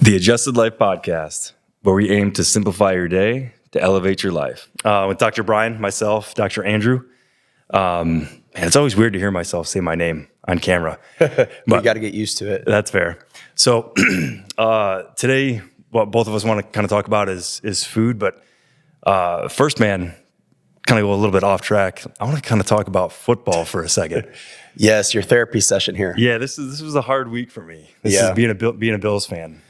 The Adjusted Life Podcast, where we aim to simplify your day to elevate your life. With Dr. Brian, myself, Dr. Andrew. And it's always weird to hear myself say my name on camera. But you got to get used to it. That's fair. So today, what both of us want to kind of talk about is food. But first, man, kind of go a little bit off track. I want to kind of talk about football for a second. Yes, your therapy session here. Yeah, this was a hard week for me. This is being a Bills fan.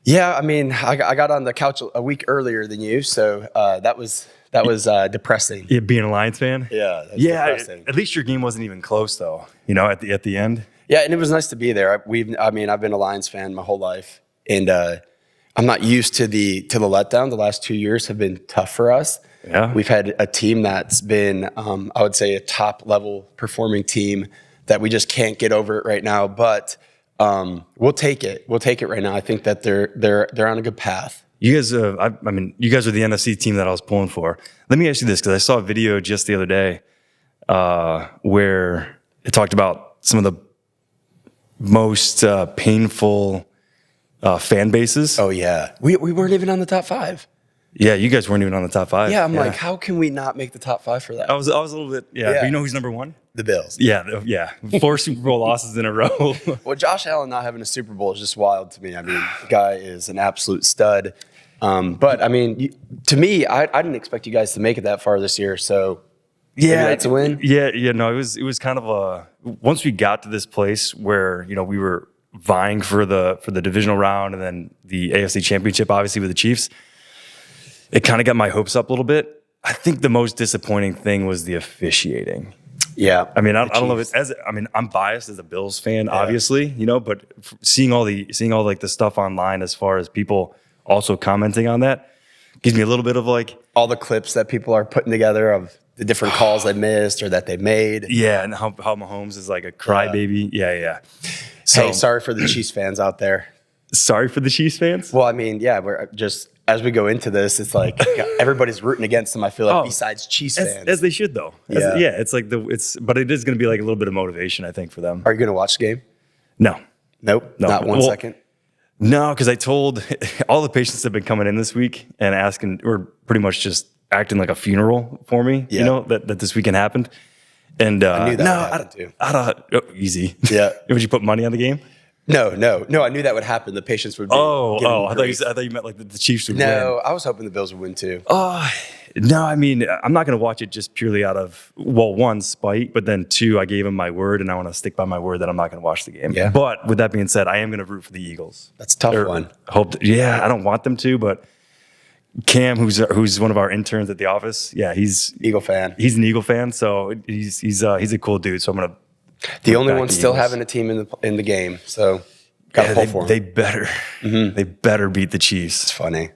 Yeah, I mean, I got on the couch a week earlier than you, so that was depressing. Yeah, being a Lions fan. Yeah, depressing. At least your game wasn't even close, though. You know, at the end. Yeah, and it was nice to be there. I've been a Lions fan my whole life, and I'm not used to the letdown. The last 2 years have been tough for us. Yeah, we've had a team that's been, I would say, a top level performing team that we just can't get over it right now, but. We'll take it. We'll take it right now. I think that they're on a good path. You guys, you guys are the NFC team that I was pulling for. Let me ask you this, because I saw a video just the other day where it talked about some of the most painful fan bases. Oh yeah, we weren't even on the top 5. Yeah, you guys weren't even on the top 5. Yeah, I'm like, how can we not make the top 5 for that? I was a little bit. Yeah. But you know who's number 1? The Bills. Yeah. 4 Super Bowl losses in a row. Well, Josh Allen not having a Super Bowl is just wild to me. I mean, the guy is an absolute stud. But I mean, to me, I didn't expect you guys to make it that far this year. So yeah, that's a win. Yeah. No, it was kind of once we got to this place where we were vying for the divisional round and then the AFC Championship, obviously with the Chiefs. It kind of got my hopes up a little bit. I think the most disappointing thing was the officiating. Yeah. I mean, I don't know if it's I'm biased as a Bills fan, obviously, but seeing all like the stuff online as far as people also commenting on that gives me a little bit of like all the clips that people are putting together of the different calls they missed or that they made. Yeah. And how Mahomes is like a crybaby. Yeah. So, hey, sorry for the Chiefs fans out there. Sorry for the Chiefs fans? Well, I mean, yeah, we're just, as we go into this, it's like everybody's rooting against them, I feel like, besides Chiefs fans. As they should, though. It's like but it is going to be like a little bit of motivation, I think, for them. Are you going to watch the game? No. Nope. Not one second? No, because I told all the patients that have been coming in this week and asking, or pretty much just acting like a funeral for me, that this weekend happened. And I knew that would happen too. Easy. Yeah. Would you put money on the game? No. I knew that would happen. The patients would be. I thought you meant like the Chiefs would win. No, I was hoping the Bills would win too. No, I mean, I'm not going to watch it just purely out of, well, 1, spite, but then 2, I gave him my word, and I want to stick by my word that I'm not going to watch the game. Yeah. But with that being said, I am going to root for the Eagles. That's a tough one. I don't want them to, but Cam, who's one of our interns at the office, he's Eagle fan. He's an Eagle fan, so he's a cool dude. So I'm going to. The only one still having a team in the game, so gotta pull for them. They better. Mm-hmm. They better beat the Chiefs. It's funny.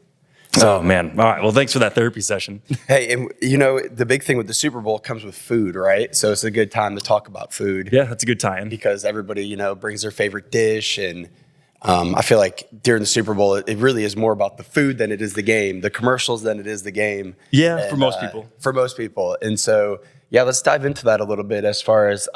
Oh man! All right. Well, thanks for that therapy session. Hey, and the big thing with the Super Bowl comes with food, right? So it's a good time to talk about food. Yeah, that's a good time because everybody brings their favorite dish, and I feel like during the Super Bowl, it really is more about the food than it is the game, the commercials than it is the game. Yeah, and, for most people. For most people, and so let's dive into that a little bit as far as.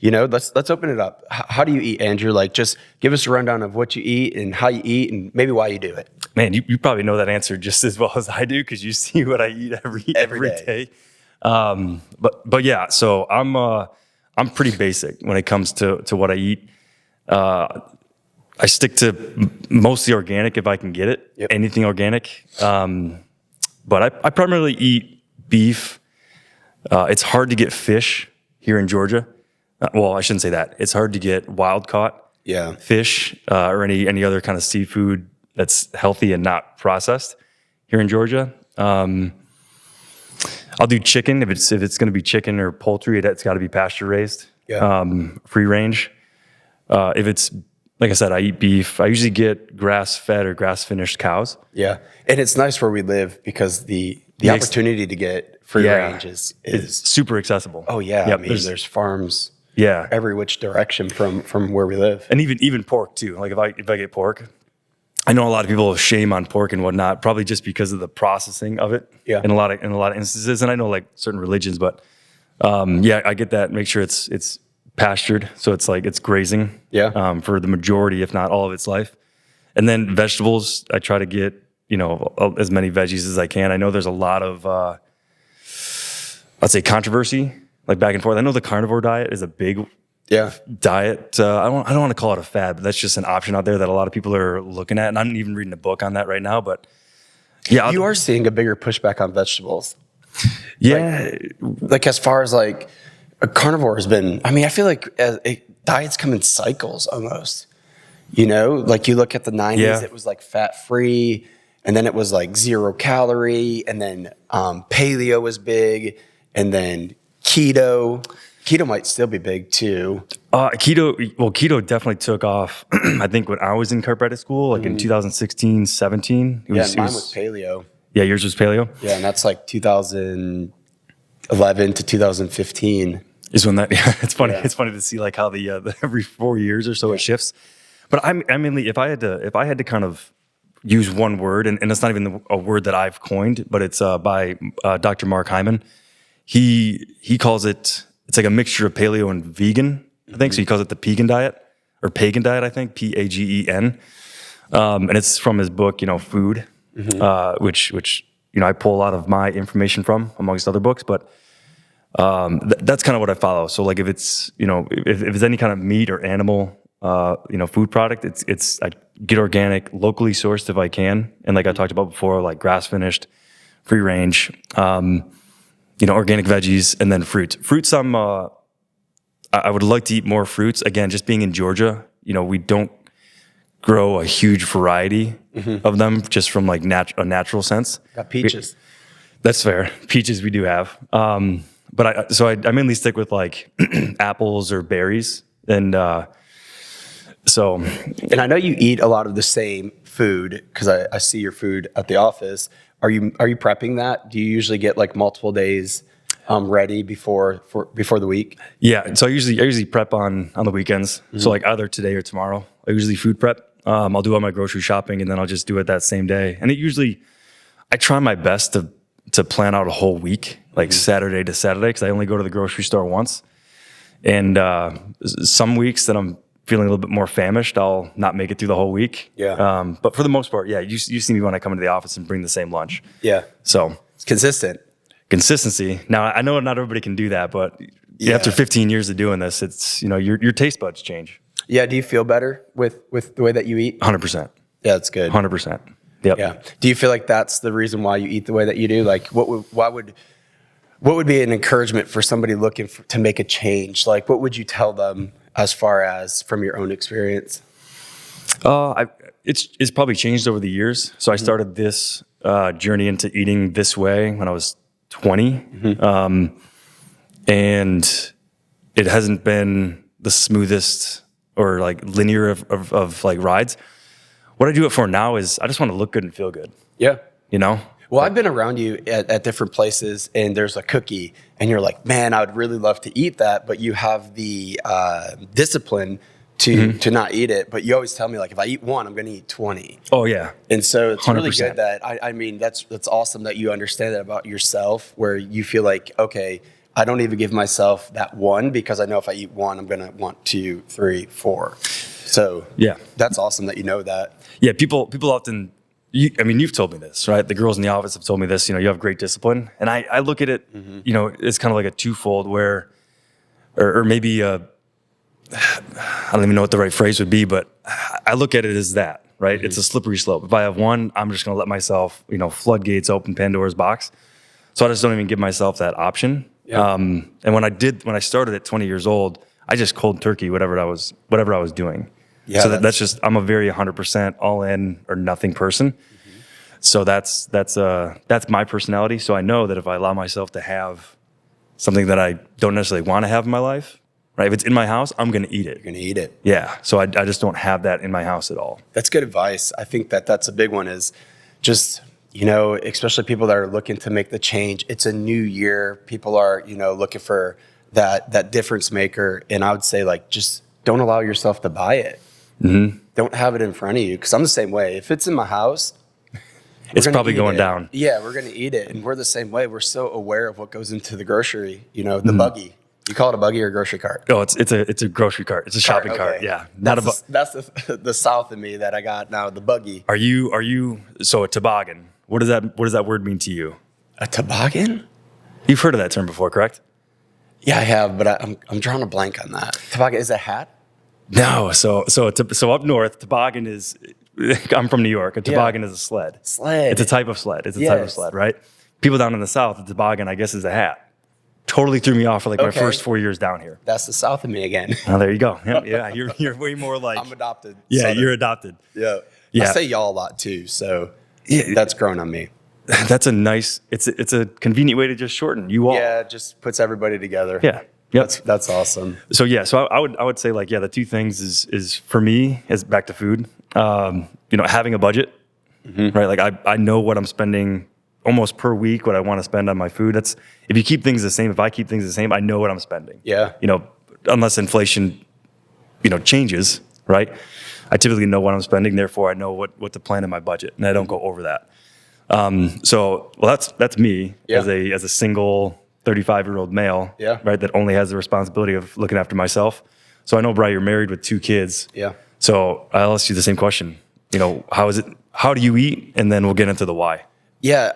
Let's open it up. How do you eat, Andrew? Like, just give us a rundown of what you eat and how you eat and maybe why you do it. Man, you probably know that answer just as well as I do because you see what I eat every day. But yeah, so I'm pretty basic when it comes to what I eat. I stick to mostly organic if I can get it. Yep. Anything organic. But I primarily eat beef. It's hard to get fish here in Georgia. Well, I shouldn't say that. It's hard to get wild caught fish or any other kind of seafood that's healthy and not processed here in Georgia. I'll do chicken if it's going to be chicken or poultry. It's got to be pasture raised, free range. If it's like I said, I eat beef. I usually get grass fed or grass finished cows. Yeah, and it's nice where we live because the opportunity to get free range is super accessible. Oh yeah, yep. I mean there's farms. Yeah, every which direction from where we live, and even pork too. Like if I get pork, I know a lot of people shame on pork and whatnot, probably just because of the processing of it. Yeah, in a lot of instances, and I know like certain religions, but I get that. Make sure it's pastured, so it's like it's grazing. Yeah, for the majority, if not all of its life, And then vegetables, I try to get, as many veggies as I can. I know there's a lot of, let's say, controversy, like back and forth. I know the carnivore diet is a big diet. I don't want to call it a fad, but that's just an option out there that a lot of people are looking at. And I'm even reading a book on that right now. But yeah, you are seeing a bigger pushback on vegetables. Yeah, like as far as like a carnivore has been. I mean, I feel like diets come in cycles almost. Like you look at the 90s, it was like fat free, and then it was like 0 calorie, and then paleo was big, and then keto. Keto might still be big too. Keto definitely took off. I think when I was in chiropractic school, like in 2016, 17. Mine was paleo. Yeah, yours was paleo? Yeah, and that's like 2011 to 2015. Is when that, it's funny. Yeah. It's funny to see like how the every 4 years or so it shifts. But I mainly, if I had to kind of use one word, and it's not even a word that I've coined, but it's by Dr. Mark Hyman. He calls it, it's like a mixture of paleo and vegan, I think. So he calls it the pagan diet, or pagan diet, I think, Pagen. And it's from his book, Food, which I pull a lot of my information from, amongst other books. But that's kind of what I follow. So like if it's, if it's any kind of meat or animal, food product, I get organic, locally sourced if I can. And like I talked about before, like grass finished, free range, organic veggies, and then fruits. Fruits, I would like to eat more fruits. Again, just being in Georgia, we don't grow a huge variety of them just from like a natural sense. Got peaches. That's fair. Peaches we do have. But I mainly stick with like apples or berries. And and I know you eat a lot of the same food because I see your food at the office. Are you prepping that? Do you usually get like multiple days ready before the week? Yeah. So I usually prep on the weekends. So like either today or tomorrow. I usually food prep. I'll do all my grocery shopping and then I'll just do it that same day. And I try my best to plan out a whole week, like Saturday to Saturday, because I only go to the grocery store once. And some weeks that I'm feeling a little bit more famished, I'll not make it through the whole week. Yeah. But for the most part, you see me when I come into the office and bring the same lunch. Yeah. So it's consistent. Consistency. Now I know not everybody can do that, but after 15 years of doing this, it's your taste buds change. Yeah. Do you feel better with the way that you eat? 100%. Yeah, that's good. 100%. Yep. Yeah. Do you feel like that's the reason why you eat the way that you do? Like, what would be an encouragement for somebody looking to make a change? Like, what would you tell them as far as from your own experience? It's probably changed over the years. So I started this journey into eating this way when I was 20, and it hasn't been the smoothest or like linear of like rides. What I do it for now is I just want to look good and feel good. Yeah. Well, I've been around you at different places and there's a cookie and you're like, man, I would really love to eat that. But you have the discipline to not eat it. But you always tell me like, if I eat one, I'm going to eat 20. Oh yeah. And so it's 100%. Really good that, I mean, that's awesome that you understand that about yourself, where you feel like, okay, I don't even give myself that one because I know if I eat one, I'm going to want 2, 3, 4. So yeah, that's awesome that you know that. Yeah. People often, you've told me this, right? The girls in the office have told me this, you have great discipline. And I look at it, it's kind of like a twofold where, or maybe I don't even know what the right phrase would be, but I look at it as that, right? It's a slippery slope. If I have one, I'm just going to let myself, floodgates open, Pandora's box. So I just don't even give myself that option. Yeah. And when I started at 20 years old, I just cold turkey, whatever I was doing. Yeah, so that's just, I'm a very 100% all in or nothing person. So that's my personality. So I know that if I allow myself to have something that I don't necessarily want to have in my life, right? If it's in my house, I'm going to eat it. You're going to eat it. Yeah. So I just don't have that in my house at all. That's good advice. I think that's a big one is just, especially people that are looking to make the change. It's a new year. People are, looking for that difference maker. And I would say like, just don't allow yourself to buy it. Don't have it in front of you. Cause I'm the same way. If it's in my house, it's probably going down. Yeah, we're going to eat it. And we're the same way. We're so aware of what goes into the grocery, the buggy. You call it a buggy or a grocery cart? Oh, it's a grocery cart. It's a shopping cart. Okay. Yeah, That's the South of me that I got now. The buggy. Are you so a toboggan? What does that word mean to you? A toboggan? You've heard of that term before, correct? Yeah, I have, but I'm drawing a blank on that. Toboggan is a hat? No. So up north, toboggan is. I'm from New York. A toboggan is a sled. Sled. It's a type of sled. Type of sled, right? People down in the South, a toboggan, I guess, is a hat. Totally threw me off for like my first 4 years down here. That's the South of me again. Oh, there you go. Yeah, you're way more like. I'm adopted. Yeah, Southern. you're adopted. Yeah. Yeah. I say y'all a lot too, so Yeah. that's grown on me. That's a nice. It's a convenient way to just shorten you all. Yeah, it just puts everybody together. Yeah. Yep. That's awesome. So yeah, so I would say like the two things is for me is back to food. Having a budget, right? Like I know what I'm spending almost per week, what I want to spend on my food. That's if you keep things the same. If I keep things the same, I know what I'm spending. Yeah. Unless inflation, changes, right? I typically know what I'm spending. Therefore, I know what to plan in my budget, and I don't go over that. That's me as a single 35-year-old male, right? That only has the responsibility of looking after myself. So I know, Bri, you're married with 2 kids. Yeah. So I'll ask you the same question. How is it? How do you eat? And then we'll get into the why. Yeah,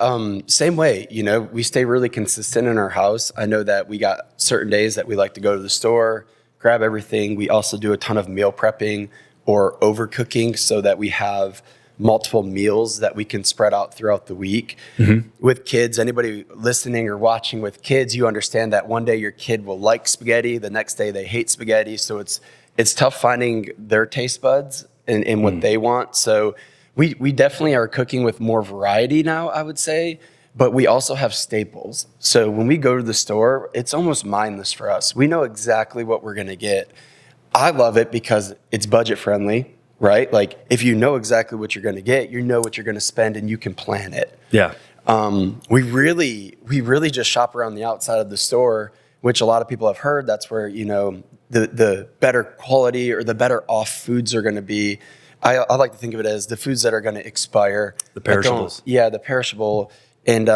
same way. We stay really consistent in our house. I know that we got certain days that we like to go to the store, grab everything. We also do a ton of meal prepping or overcooking so that we have multiple meals that we can spread out throughout the week. With kids, anybody listening or watching with kids, you understand that one day your kid will like spaghetti, the next day they hate spaghetti. So it's tough finding their taste buds and what they want. So we definitely are cooking with more variety now, I would say, but we also have staples. So when we go to the store, it's almost mindless for us. We know exactly what we're going to get. I love it because it's budget friendly, right? Like if you know exactly what you're going to get, you know what you're going to spend and you can plan it. Yeah. We really just shop around the outside of the store, which a lot of people have heard. That's where, the better quality or the better off foods are going to be. I like to think of it as the foods that are going to expire. The perishables. Yeah, the perishable. And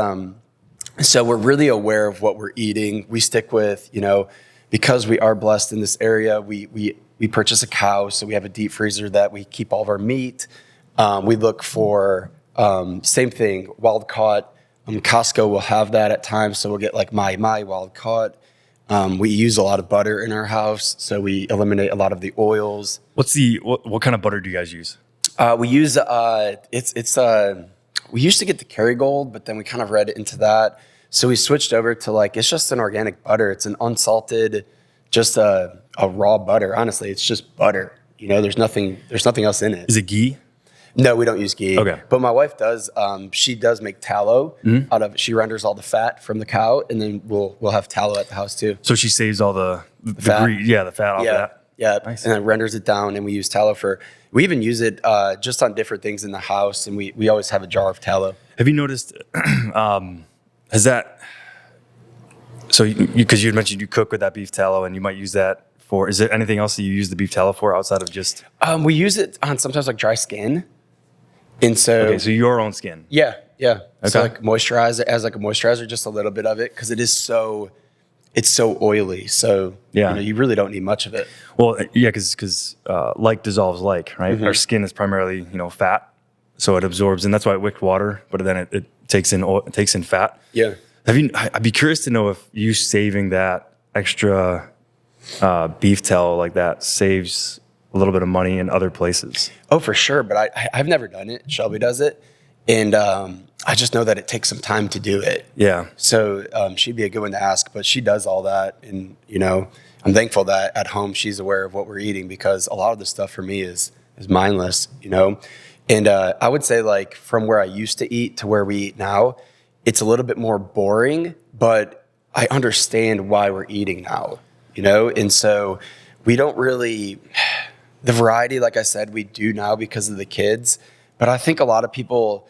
so we're really aware of what we're eating. We stick with, because we are blessed in this area, we purchase a cow, so we have a deep freezer that we keep all of our meat. We look for, same thing, wild caught. Costco will have that at times, so we'll get like my wild caught. We use a lot of butter in our house, so we eliminate a lot of the oils. What kind of butter do you guys use? We use we used to get the Kerrygold, but then we kind of read into that, so we switched over to it's just an organic butter. It's an unsalted, just a raw butter. Honestly, it's just butter. There's nothing else in it. Is it ghee? No, we don't use ghee. Okay. But my wife does. She does make tallow out of it. She renders all the fat from the cow, and then we'll have tallow at the house too. So she saves all the fat. the fat off of that. Yeah, Nice. And then renders it down, and we use tallow we even use it just on different things in the house, and we always have a jar of tallow. Have you noticed, has that, so because you had mentioned you cook with that beef tallow and you might use that is there anything else that you use the beef tallow for outside of just? We use it on sometimes dry skin. And so your own skin. Yeah. Okay. So moisturize it as a moisturizer, just a little bit of it, because it's so oily. So you really don't need much of it. Well, yeah, because like dissolves like, right? Our skin is primarily fat, so it absorbs, and that's why it wick water. But then it takes in oil, it takes in fat. Yeah. I'd be curious to know if you saving that extra beef tallow like that saves a little bit of money in other places. Oh, for sure. But I've never done it. Shelby does it. And I just know that it takes some time to do it. Yeah. So she'd be a good one to ask, but she does all that. And, I'm thankful that at home she's aware of what we're eating, because a lot of the stuff for me is mindless, And I would say from where I used to eat to where we eat now, it's a little bit more boring, but I understand why we're eating now, And so we don't really... The variety, like I said, we do now because of the kids. But I think a lot of people,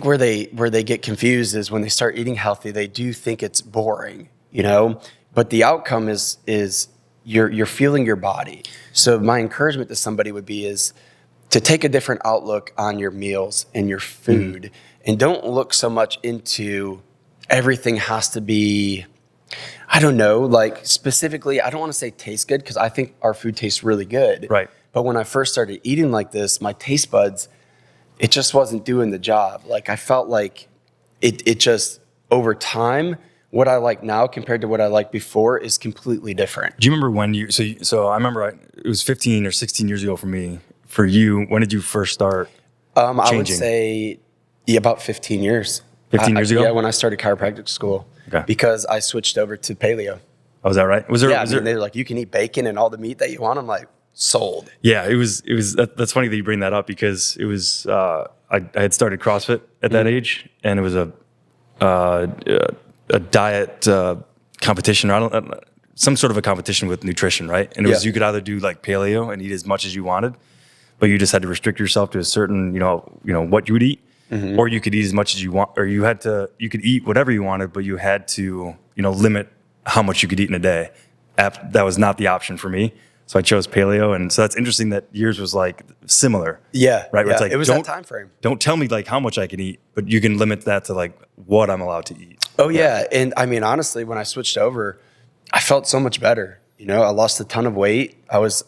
where they get confused is when they start eating healthy, they do think it's boring, But the outcome is you're feeling your body. So my encouragement to somebody would be is to take a different outlook on your meals and your food, and don't look so much into everything has to be I don't know, like specifically, I don't want to say tastes good because I think our food tastes really good. Right. But when I first started eating like this, my taste buds, it just wasn't doing the job. Like I felt like it just over time, what I like now compared to what I liked before is completely different. Do you remember when so I remember it was 15 or 16 years ago for me. For you, when did you first start changing? I would say about 15 years. 15 years ago? Yeah, when I started chiropractic school. Okay. Because I switched over to paleo. Oh, was that right? Was there? Yeah, was there, they're like, you can eat bacon and all the meat that you want. I'm like, sold. Yeah, it was. That's funny that you bring that up because it was. I had started CrossFit at that age, and it was a diet competition, or some sort of a competition with nutrition, right? And it was you could either do like paleo and eat as much as you wanted, but you just had to restrict yourself to a certain, you know what you would eat, or you could eat as much as you want, or you could eat whatever you wanted, but you had to, limit how much you could eat in a day. That was not the option for me. So I chose paleo, and so that's interesting that yours was like similar. Yeah, right. Yeah. It's like, it was that time frame. Don't tell me like how much I can eat, but you can limit that to like what I'm allowed to eat. Oh yeah, and I mean honestly, when I switched over, I felt so much better. I lost a ton of weight. I was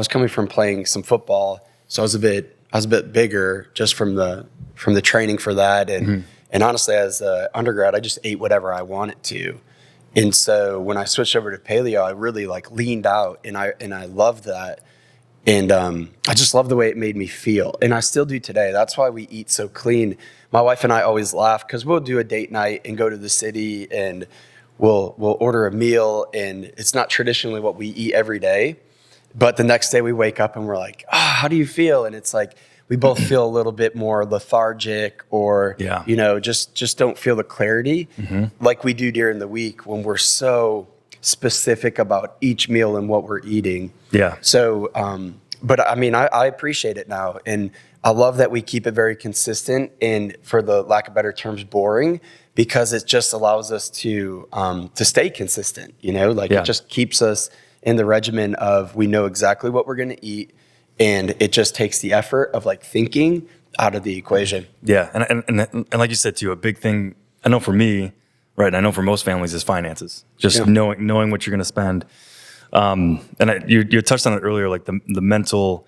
coming from playing some football, so I was a bit bigger just from the training for that, and honestly, as an undergrad, I just ate whatever I wanted to. And so when I switched over to paleo, I really like leaned out, and I loved that. And I just love the way it made me feel. And I still do today. That's why we eat so clean. My wife and I always laugh because we'll do a date night and go to the city and we'll order a meal. And it's not traditionally what we eat every day. But the next day we wake up and we're like, how do you feel? And it's like we both feel a little bit more lethargic or, just don't feel the clarity like we do during the week when we're so specific about each meal and what we're eating. Yeah. So, but I mean, I appreciate it now. And I love that we keep it very consistent and, for the lack of better terms, boring, because it just allows us to stay consistent, it just keeps us in the regimen of we know exactly what we're going to eat. And it just takes the effort of like thinking out of the equation. Yeah. And like you said too, a big thing, I know for me, right, I know for most families, is finances. Just knowing what you're going to spend. You touched on it earlier, like the mental,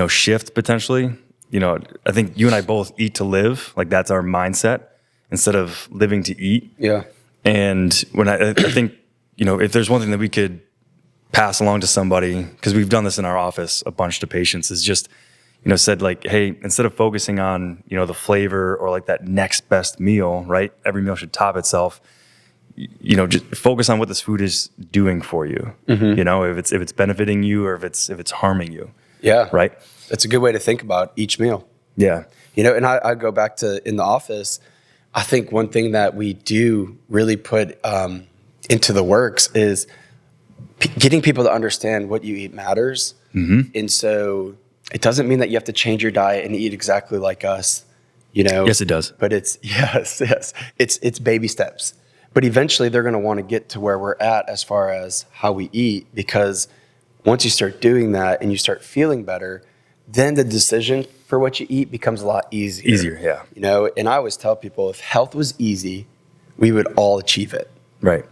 shift potentially. I think you and I both eat to live. Like that's our mindset instead of living to eat. Yeah. And when I think, if there's one thing that we could pass along to somebody, because we've done this in our office a bunch to patients, is just, said like, hey, instead of focusing on, the flavor or like that next best meal, right? Every meal should top itself. Just focus on what this food is doing for you. If it's benefiting you or if it's harming you. Yeah. Right. That's a good way to think about each meal. Yeah. And I go back to in the office, I think one thing that we do really put into the works is getting people to understand what you eat matters. And so it doesn't mean that you have to change your diet and eat exactly like us, Yes, it does. But it's baby steps. But eventually they're going to want to get to where we're at as far as how we eat, because once you start doing that and you start feeling better, then the decision for what you eat becomes a lot easier. Easier, yeah. And I always tell people, if health was easy, we would all achieve it. Right.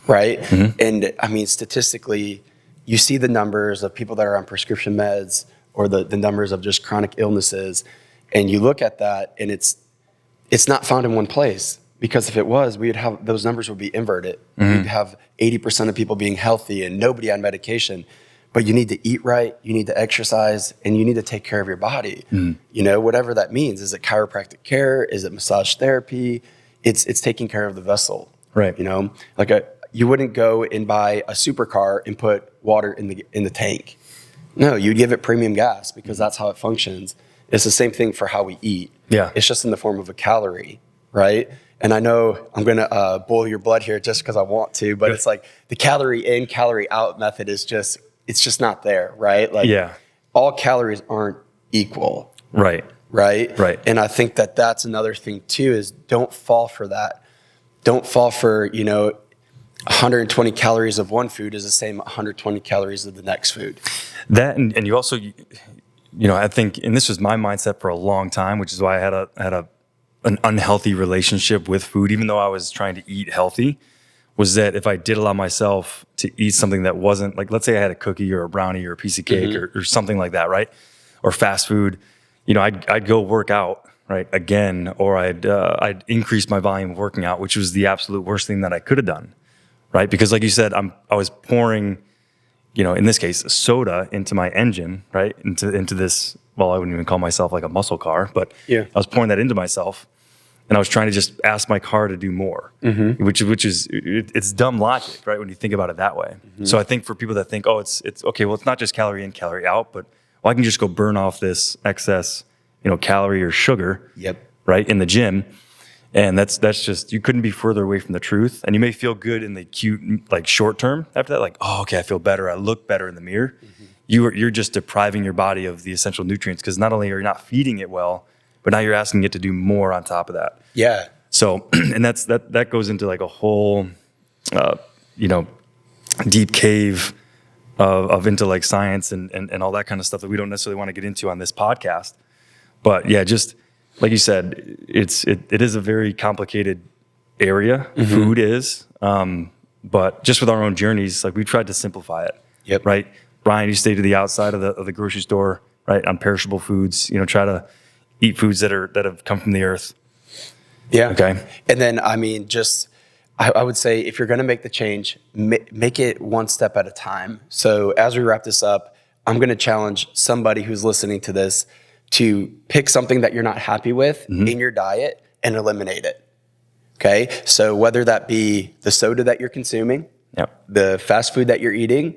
Right? And I mean, statistically, you see the numbers of people that are on prescription meds or the numbers of just chronic illnesses, and you look at that and it's not found in one place. Because if it was, those numbers would be inverted. We'd have 80% of people being healthy and nobody on medication. But you need to eat right, you need to exercise, and you need to take care of your body. Whatever that means. Is it chiropractic care? Is it massage therapy? It's taking care of the vessel. Right. You wouldn't go and buy a supercar and put water in the tank. No, you'd give it premium gas because that's how it functions. It's the same thing for how we eat. Yeah. It's just in the form of a calorie, right? And I know I'm going to boil your blood here just because I want to, but it's like the calorie in, calorie out method is it's just not there, right? Like all calories aren't equal. Right. Right? Right. And I think that that's another thing too, is don't fall for that. Don't fall for, 120 calories of one food is the same 120 calories of the next food. That, and you also, I think, and this was my mindset for a long time, which is why I had an unhealthy relationship with food, even though I was trying to eat healthy, was that if I did allow myself to eat something that wasn't like, let's say I had a cookie or a brownie or a piece of cake or something like that, right? Or fast food, I'd go work out, right, again, or I'd increase my volume of working out, which was the absolute worst thing that I could have done, right? Because like you said, I was pouring, in this case, soda into my engine, right, into this. Well, I wouldn't even call myself like a muscle car, but I was pouring that into myself. And I was trying to just ask my car to do more, which is it's dumb logic, right? When you think about it that way. So I think for people that think, oh, it's okay, well, it's not just calorie in, calorie out, but I can just go burn off this excess, calorie or sugar, right, in the gym, and that's just, you couldn't be further away from the truth. And you may feel good in the cute, like short term after that, like, oh, okay, I feel better, I look better in the mirror. You're just depriving your body of the essential nutrients because not only are you not feeding it well, but now you're asking it to do more on top of that. Yeah. So, and that goes into like a whole, deep cave of into like science and all that kind of stuff that we don't necessarily want to get into on this podcast. But yeah, just like you said, it is a very complicated area. Food is, but just with our own journeys, like we tried to simplify it. Right. Brian, you stay to the outside of the grocery store, right, on perishable foods. Try to eat foods that have come from the earth. Yeah. Okay. And then, I would say if you're going to make the change, make it one step at a time. So as we wrap this up, I'm going to challenge somebody who's listening to this to pick something that you're not happy with in your diet and eliminate it. Okay. So whether that be the soda that you're consuming, the fast food that you're eating,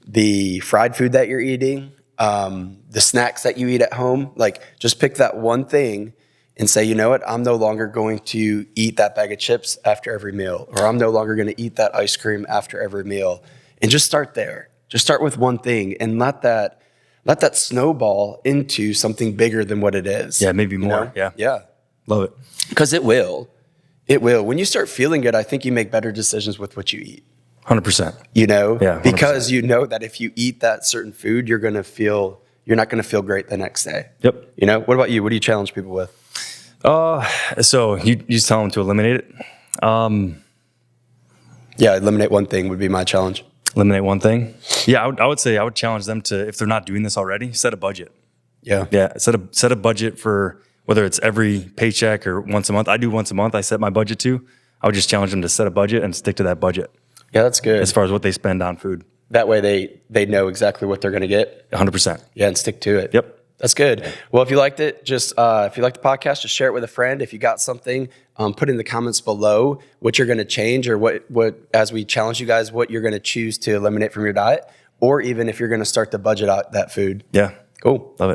the fried food that you're eating, the snacks that you eat at home, like just pick that one thing and say, you know what, I'm no longer going to eat that bag of chips after every meal, or I'm no longer going to eat that ice cream after every meal. And just start there. Just start with one thing and let that snowball into something bigger than what it is. Yeah, maybe more. Yeah. Love it. Because it will. It will. When you start feeling good, I think you make better decisions with what you eat. 100%. Yeah, 100%. Because that if you eat that certain food, you're not going to feel great the next day. Yep. What about you? What do you challenge people with? So you just tell them to eliminate it. Eliminate one thing would be my challenge. Eliminate one thing. Yeah, I would say I would challenge them to, if they're not doing this already, set a budget. Yeah. Set a budget for whether it's every paycheck or once a month. I do once a month. I set my budget to. I would just challenge them to set a budget and stick to that budget. Yeah, that's good. As far as what they spend on food. That way they know exactly what they're going to get. 100%. Yeah, and stick to it. Yep. That's good. Well, if you liked it, if you liked the podcast, just share it with a friend. If you got something, put in the comments below what you're going to change or what as we challenge you guys, what you're going to choose to eliminate from your diet, or even if you're going to start to budget out that food. Yeah. Cool. Love it.